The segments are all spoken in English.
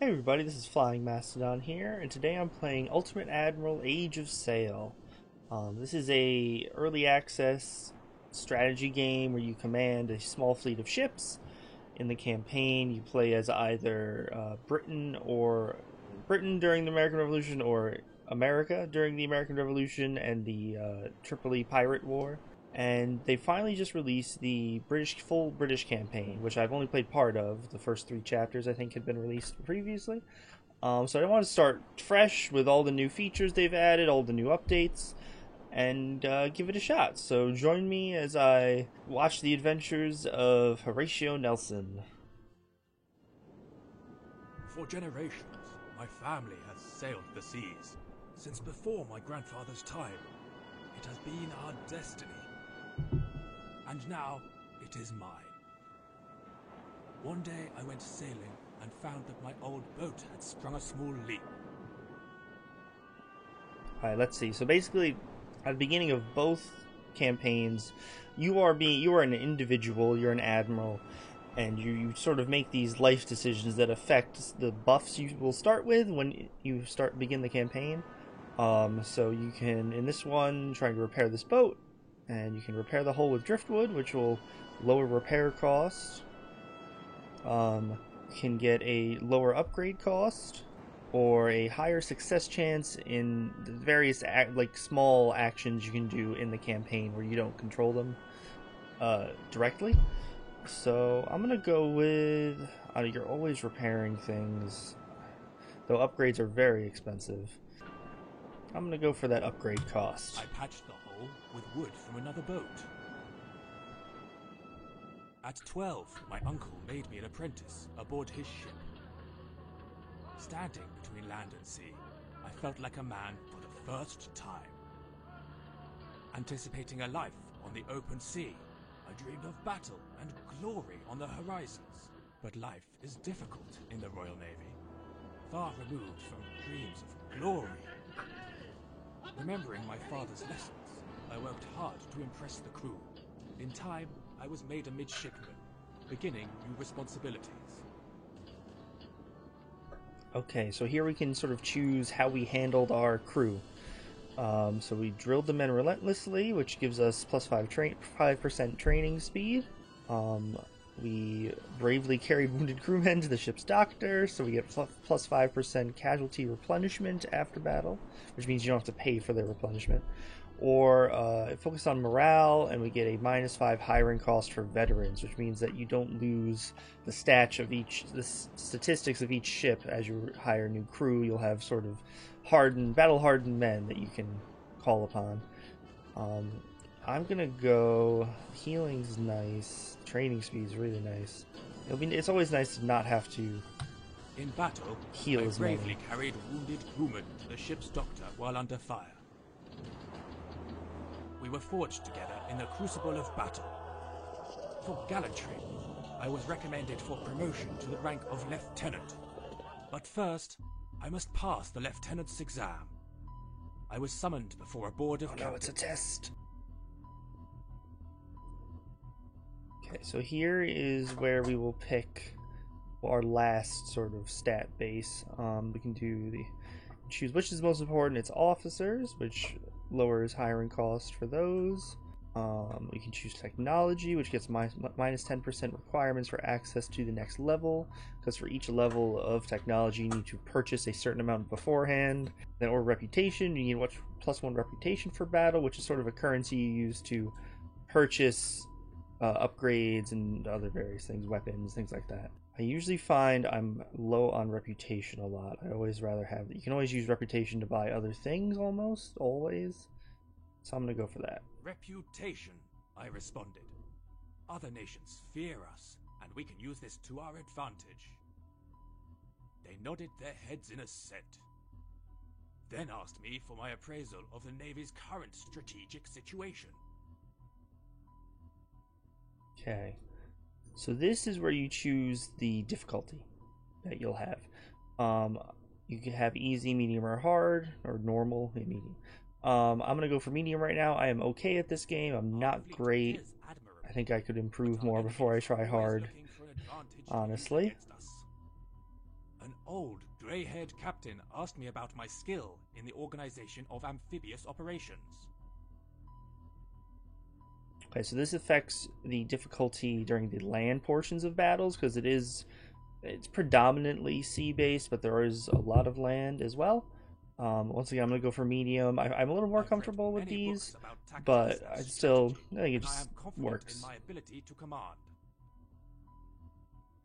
Hey everybody, this is Flying Mastodon here, and today I'm playing Ultimate Admiral Age of Sail. This is a early access strategy game where you command a small fleet of ships. In the campaign, you play as either Britain during the American Revolution or America during the American Revolution and the Tripoli Pirate War. And they finally just released the full British campaign, which I've only played part of. The first 3 chapters I think had been released previously. So I want to start fresh with all the new features they've added, all the new updates, and give it a shot. So join me as I watch the adventures of Horatio Nelson. For generations, my family has sailed the seas. Since before my grandfather's time, it has been our destiny. And now, it is mine. One day I went sailing and found that my old boat had sprung a small leak. Alright, let's see. So basically, at the beginning of both campaigns, you are an individual, you're an admiral, and you sort of make these life decisions that affect the buffs you will start with when you begin the campaign. So you can, in this one, try to repair this boat, and you can repair the hull with driftwood, which will lower repair costs. You can get a lower upgrade cost, or a higher success chance in the various small actions you can do in the campaign where you don't control them directly. So I'm gonna go with you're always repairing things, though upgrades are very expensive. I'm gonna go for that upgrade cost. I patched the hull with wood from another boat. At 12, my uncle made me an apprentice aboard his ship. Standing between land and sea, I felt like a man for the first time. Anticipating a life on the open sea, I dreamed of battle and glory on the horizons. But life is difficult in the Royal Navy, far removed from dreams of glory. Remembering my father's lessons, I worked hard to impress the crew. In time, I was made a midshipman, beginning new responsibilities. Okay, so here we can sort of choose how we handled our crew. So we drilled the men relentlessly, which gives us plus 5% training speed. We bravely carried wounded crewmen to the ship's doctor, so we get plus 5% casualty replenishment after battle, which means you don't have to pay for their replenishment. Or focus on morale, and we get a -5 hiring cost for veterans, which means that you don't lose the statistics of each ship as you hire new crew. You'll have sort of battle-hardened men that you can call upon. I'm gonna go. Healing's nice. Training speed's really nice. It's always nice to not have to. In battle, heal I as bravely many. carried wounded crewmen to the ship's doctor while under fire. We were forged together in the crucible of battle. For gallantry, I was recommended for promotion to the rank of lieutenant. But first, I must pass the lieutenant's exam. I was summoned before a board of captains. No, it's a test. Okay, so here is where we will pick our last sort of stat base. We can choose which is most important. It's officers, which lowers hiring costs for those. We can choose technology, which gets minus 10% requirements for access to the next level, because for each level of technology you need to purchase a certain amount beforehand. Then, or reputation, you need +1 reputation for battle, which is sort of a currency you use to purchase upgrades and other various things, weapons, things like that. I usually find I'm low on reputation a lot. I always rather have that. You can always use reputation to buy other things, almost always. So I'm gonna go for that. Reputation, I responded. Other nations fear us, and we can use this to our advantage. They nodded their heads in assent, then asked me for my appraisal of the Navy's current strategic situation. Okay, so this is where you choose the difficulty that you'll have. You can have easy, medium, or hard, or normal and medium. I'm gonna go for medium right now. I am okay at this game. I'm not great. I think I could improve more before I try hard, honestly. An old, grey-haired captain asked me about my skill in the organization of amphibious operations. Okay, so this affects the difficulty during the land portions of battles, because it's predominantly sea-based, but there is a lot of land as well. Once again, I'm going to go for medium. I'm a little more comfortable with these, but I think it just works. In my ability to command.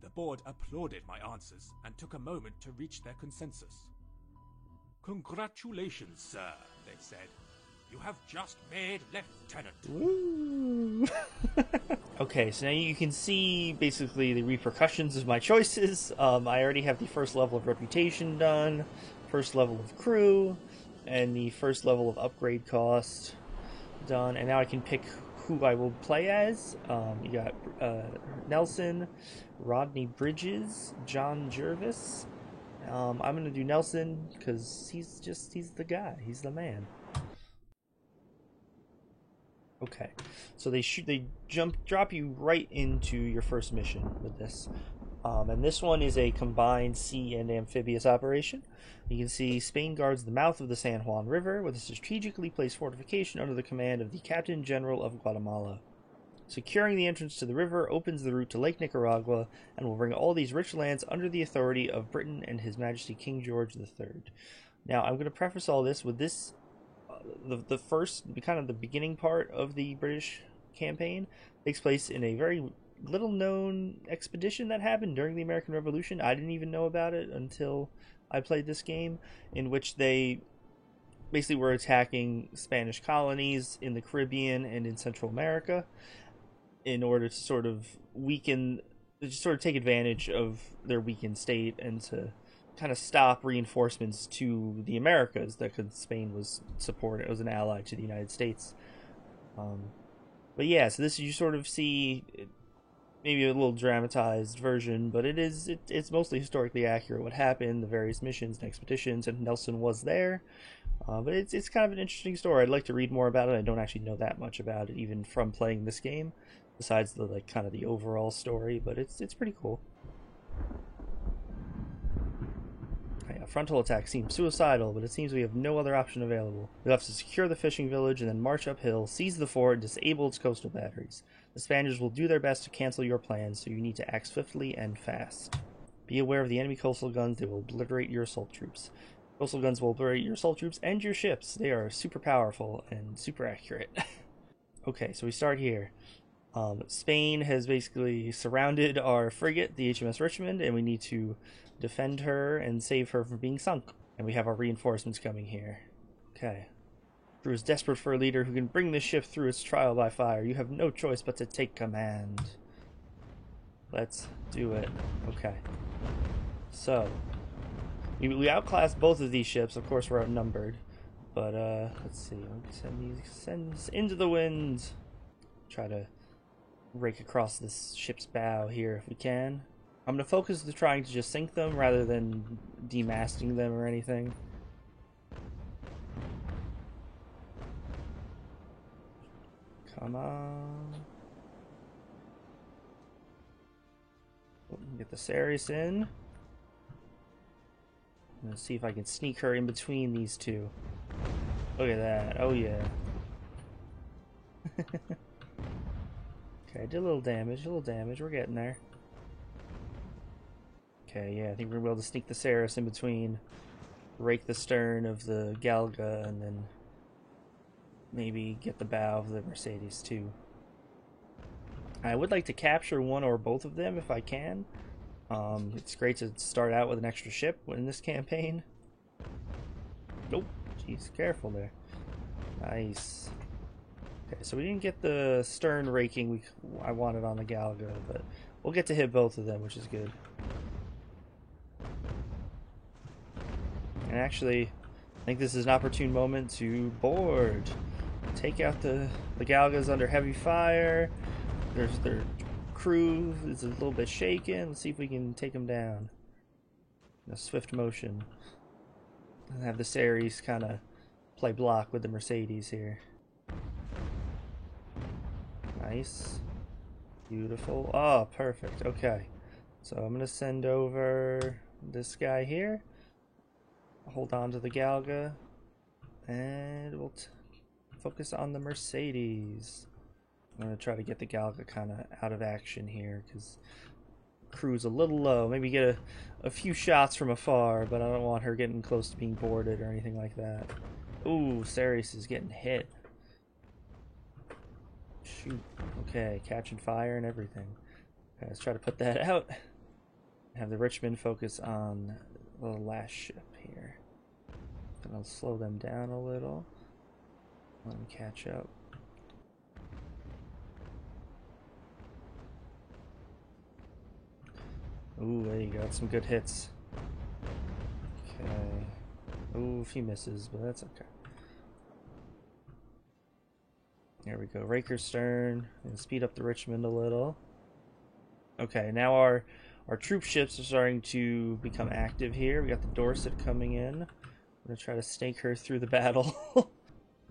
The board applauded my answers and took a moment to reach their consensus. "Congratulations, sir," they said. "You have just made lieutenant." Woo! Okay, so now you can see basically the repercussions of my choices. I already have the first level of reputation done, first level of crew, and the first level of upgrade cost done, and now I can pick who I will play as. You got Nelson, Rodney Bridges, John Jervis. I'm gonna do Nelson because he's the guy. He's the man. Okay, so they drop you right into your first mission with this, and this one is a combined sea and amphibious operation. You can see Spain guards the mouth of the San Juan River with a strategically placed fortification under the command of the Captain General of Guatemala. Securing the entrance to the river opens the route to Lake Nicaragua and will bring all these rich lands under the authority of Britain and His Majesty King George III. Now, I'm going to preface all this with this. The first, kind of the beginning part of the British campaign takes place in a very little known expedition that happened during the American Revolution. I didn't even know about it until I played this game, in which they basically were attacking Spanish colonies in the Caribbean and in Central America in order to sort of take advantage of their weakened state and to kind of stop reinforcements to the Americas that Spain was supporting. It was an ally to the United States. But yeah, so this you sort of see maybe a little dramatized version, but it's mostly historically accurate what happened, the various missions and expeditions, and Nelson was there. But it's kind of an interesting story. I'd like to read more about it. I don't actually know that much about it, even from playing this game, besides the kind of the overall story. But it's pretty cool. A frontal attack seems suicidal, but it seems we have no other option available. We have to secure the fishing village and then march uphill, seize the fort, and disable its coastal batteries. The Spaniards will do their best to cancel your plans, so you need to act swiftly and fast. Be aware of the enemy coastal guns. They will obliterate your assault troops. Coastal guns will obliterate your assault troops and your ships. They are super powerful and super accurate. Okay, so we start here. Spain has basically surrounded our frigate, the HMS Richmond, and we need to defend her and save her from being sunk. And we have our reinforcements coming here. Okay. Crew is desperate for a leader who can bring the ship through its trial by fire. You have no choice but to take command. Let's do it. Okay. So, we outclassed both of these ships. Of course, we're outnumbered. But, let's see. Send these into the wind. Try to rake across this ship's bow here if we can. I'm going to focus on trying to just sink them rather than demasting them or anything. Come on. Get the Ceres in. Let's see if I can sneak her in between these two. Look at that. Oh, yeah. Okay, did a little damage. We're getting there. Okay, yeah, I think we're going to be able to sneak the Ceres in between, rake the stern of the Galga, and then maybe get the bow of the Mercedes too. I would like to capture one or both of them if I can. It's great to start out with an extra ship in this campaign. Nope, jeez, careful there. Nice. Okay, so we didn't get the stern raking I wanted on the Galga, but we'll get to hit both of them, which is good. And actually, I think this is an opportune moment to board. Take out the Galgas under heavy fire. Their crew is a little bit shaken. Let's see if we can take them down in a swift motion. And have the Ceres kind of play block with the Mercedes here. Nice. Beautiful. Oh, perfect. Okay. So I'm going to send over this guy here. Hold on to the Galga. And we'll focus on the Mercedes. I'm going to try to get the Galga kind of out of action here because crew's a little low. Maybe get a few shots from afar, but I don't want her getting close to being boarded or anything like that. Ooh, Ceres is getting hit. Shoot. Okay, catching fire and everything. Okay, let's try to put that out. Have the Richmond focus on the last ship here. Gonna slow them down a little. Let them catch up. Ooh, there you go. Some good hits. Okay. Ooh, a few misses, but that's okay. There we go. Raker stern. And speed up the Richmond a little. Okay, now our troop ships are starting to become active here. We got the Dorset coming in. I'm gonna try to snake her through the battle.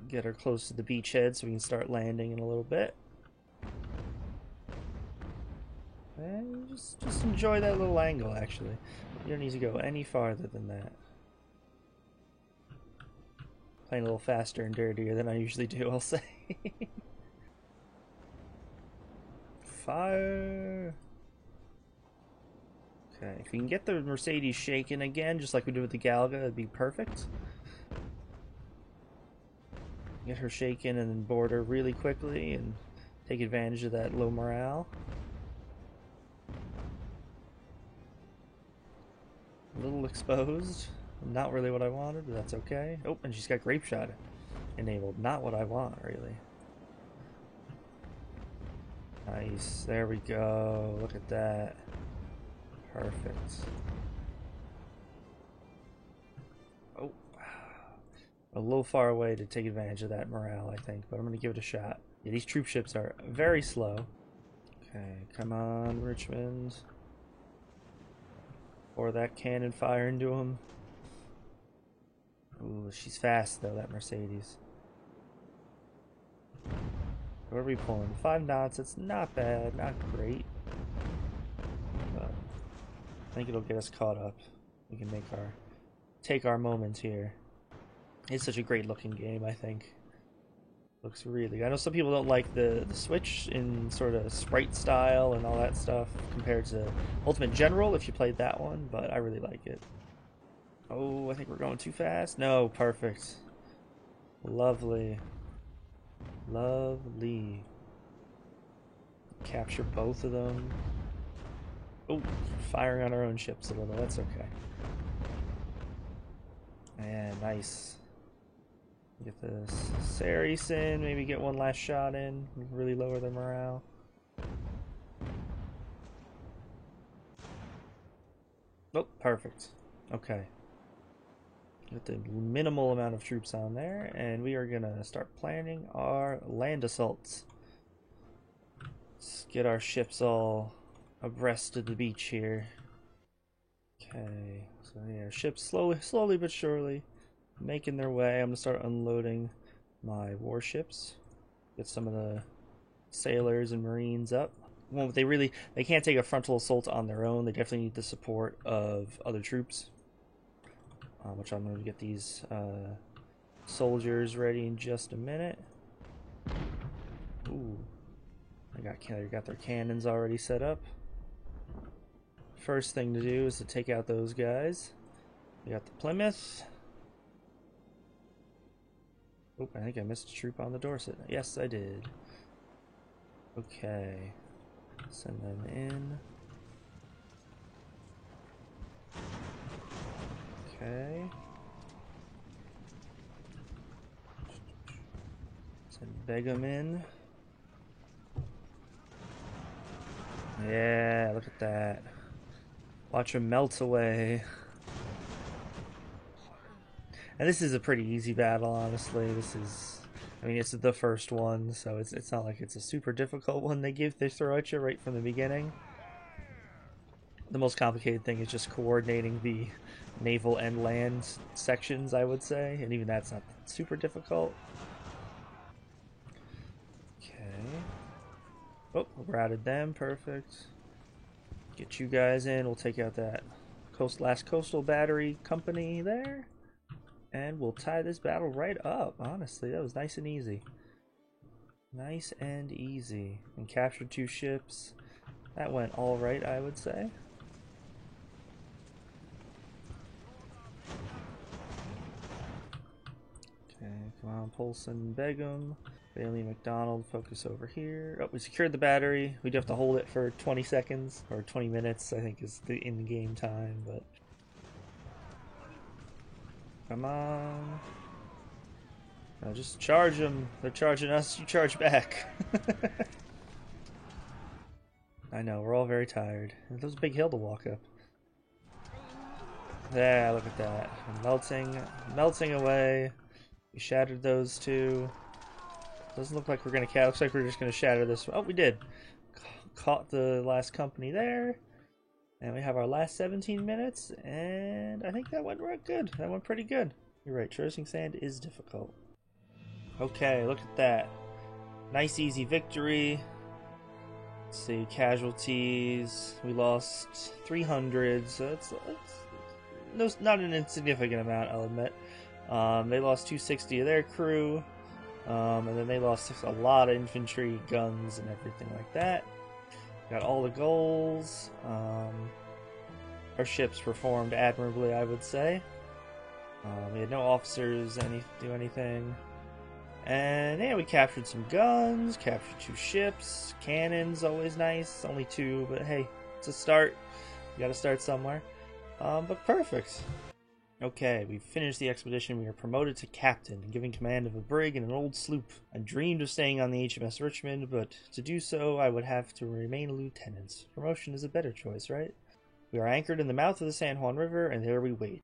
Get her close to the beachhead so we can start landing in a little bit. And just enjoy that little angle, actually. You don't need to go any farther than that. Playing a little faster and dirtier than I usually do, I'll say. Fire! Okay, if we can get the Mercedes shaken again, just like we did with the Galga, it'd be perfect. Get her shaken and then board her really quickly and take advantage of that low morale. A little exposed. Not really what I wanted, but that's okay. Oh, and she's got grape shot enabled. Not what I want, really. Nice. There we go. Look at that. Perfect. Oh. A little far away to take advantage of that morale, I think, but I'm going to give it a shot. Yeah, these troop ships are very slow. Okay, come on, Richmond. Or that cannon fire into him. Ooh, she's fast, though, that Mercedes. What are we pulling? 5 knots. It's not bad, not great. But I think it'll get us caught up. We can take our moments here. It's such a great looking game, I think. Looks really good. I know some people don't like the switch in sort of sprite style and all that stuff compared to Ultimate General if you played that one, but I really like it. Oh, I think we're going too fast. No, perfect. Lovely. Lovely. Capture both of them. Oh, firing on our own ships a little. That's okay. And nice. Get this Ceres in, maybe get one last shot in, really lower the morale. Oh, perfect. Okay. Get the minimal amount of troops on there, and we are gonna start planning our land assaults. Let's get our ships all abreast of the beach here. Okay, so yeah, ships slowly but surely making their way. I'm gonna start unloading my warships. Get some of the sailors and marines up. Well, they can't take a frontal assault on their own. They definitely need the support of other troops. Which I'm gonna get these soldiers ready in just a minute. Ooh, they got their cannons already set up. First thing to do is to take out those guys. We got the Plymouth. Oh, I think I missed a troop on the Dorset. Yes, I did. Okay. Send them in. Okay. Send Begum in. Yeah, look at that. Watch him melt away. And this is a pretty easy battle, honestly. I mean, it's the first one, so it's not like it's a super difficult one they throw at you right from the beginning. The most complicated thing is just coordinating the naval and land sections, I would say, and even that's not super difficult. Okay. Oh, routed them, perfect. Get you guys in, we'll take out that last coastal battery company there. And we'll tie this battle right up. Honestly, that was nice and easy. Nice and easy. And captured 2 ships. That went all right, I would say. Okay, come on, Polson, Begum. Bailey, McDonald, focus over here. Oh, we secured the battery. We do have to hold it for 20 seconds, or 20 minutes, I think is the in-game time, but... Come on. No, just charge them. They're charging us, you charge back. I know, we're all very tired. That was a big hill to walk up. Yeah, look at that. Melting away. We shattered those 2. Doesn't look like we're gonna looks like we're just gonna shatter this one. Oh, we did. Caught the last company there. And we have our last 17 minutes, and I think that went right good. That went pretty good. You're right, traversing sand is difficult. Okay, look at that. Nice easy victory. Let's see, casualties. We lost 300, so it's not an insignificant amount, I'll admit. They lost 260 of their crew. And then they lost a lot of infantry, guns, and everything like that. Got all the goals. Our ships performed admirably, I would say. We had no officers do anything. And yeah, we captured some guns, captured 2 ships, cannons, always nice. Only 2, but hey, it's a start. You gotta start somewhere. But perfect. Okay, we've finished the expedition. We are promoted to captain, giving command of a brig and an old sloop. I dreamed of staying on the HMS Richmond, but to do so, I would have to remain a lieutenant. Promotion is a better choice, right? We are anchored in the mouth of the San Juan River, and there we wait.